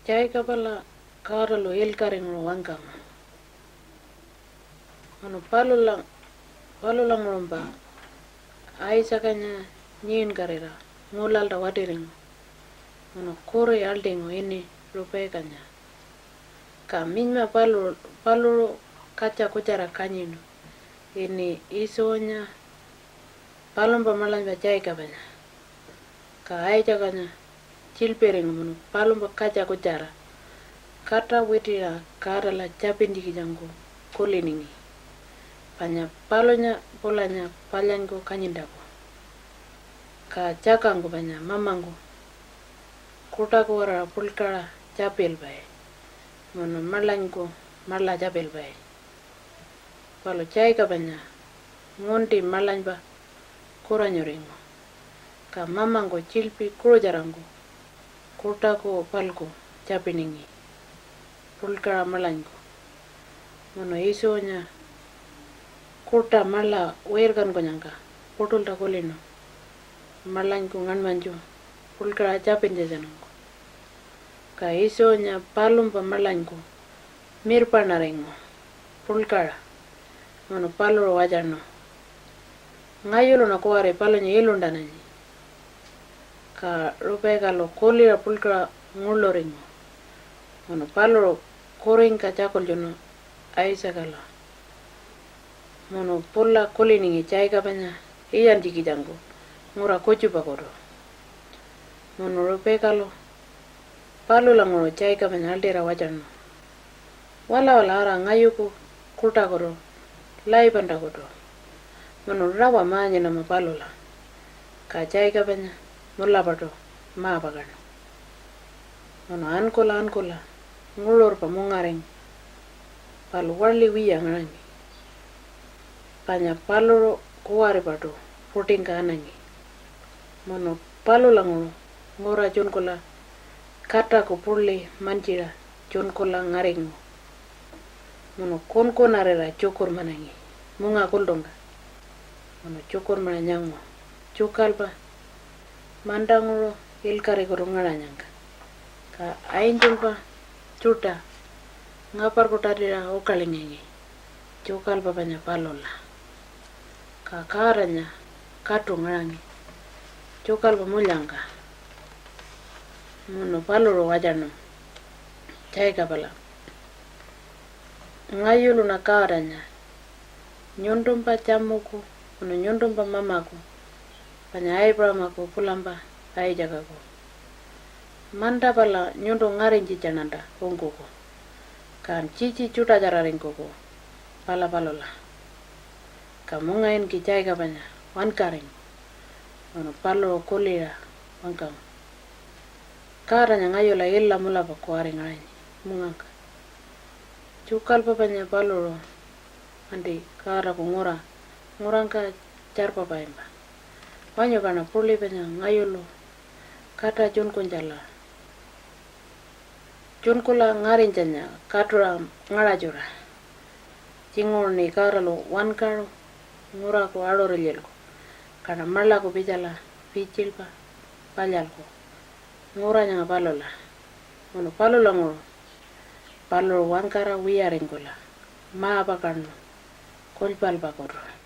Chai kapala karalo ilkaringo wankang. Ano palulang romba. Ai sakanya nyin karira. Ngulalda wadiringo. Ano kore aldingo ini rupai kanya. Ka minma palu kaca kucara kanyino. Ini isonya palomba malanja chai kapanya. Ka ai jakanya chilperingo munu palomba kaca kucara. Kata witira kara la capindiki jango kuliningi. Panya palonya polanya palyango kanyindako. Ka cakango panya mamango. Kutako wara pulkara capil bay. Mono malango mala capil bay. Palo chai kapanya ngonti malanba kuranyoringo. Ka mamango chilpi kurojarango. Kutako palko capiningi. Pulkara malango. Mono isonya kurta mala wergan ko nyangka. Putulta kulino. Malango nganmanjo. Pulkara capin jajanango. Ka isonya palumpa malango. Mirpa narengo. Pulkara. Mono paluro wajano. Ngayulo na kuwari palonya ilundananyi. Ka rupai kalo kulira pulkara nguloringo. Mono paluro koring ka cakol jono aisa kala. Mono pulla kuliningi chai kapanya iyan jiki jango. Ngura kocu pakoro. Mono rupai kalo palu langoro chai kapanya aldera wajano. Wala ara ngayuku kurta koro. Lai panda koro. Mono rawa maanya nama palula. Ka chai kapanya mulla pato maa pagano. Mono ankola. Ngulor pa mungaring. Palu warli wiya ngarangi. Panya paluro kuwari pato puting ka anangi. Mono palu langoro ngora junkola kata ko pulli manjira junkola ngaringo. Mono konko narera cukur manangi. Munga kuldonga. Mono cukur mananyango. Cukal pa mandanguro ilkari koro ngaranyanga. Ka ainjul pa cuta ngapar kutadira ukalingengi. Cukal pa panya palola. Ka karanya katu ngarangi. Cukal pa mulyanga. Mono paluro wajano. Chai kapala. Ngayulu na karanya. Nyundum pa camuku. Mono nyundum pa mamaku. Panya ai pramako pulamba ai jagako. Manda pala nyundo ngaring cicananda ongkoko. Kan cici cuta jararing koko. Pala palola. Kamu ngain ki chai kapanya wan karing. Ono palo kulira wankang. Karanya ngayola illa mula pa kuaring ngaranyi. Mungangka. Cukal papanya paloro. Andi kara ko ngura. Ngurangka carpa paimba. Wanyo kana puli panya ngayolo. Kata jun kunjala. Jun kula ngarin janya. Katura ngarajura. Cingol ni karalo wan karo. Ngura ko alo rilyel ko. Kana marla ko bijala. Picil pa. Palyal ko. Ngura nga palola. Mono palola ngoro. Paloro wan kara wiyaring kola. Maa pa karno. Kolpal pa koro.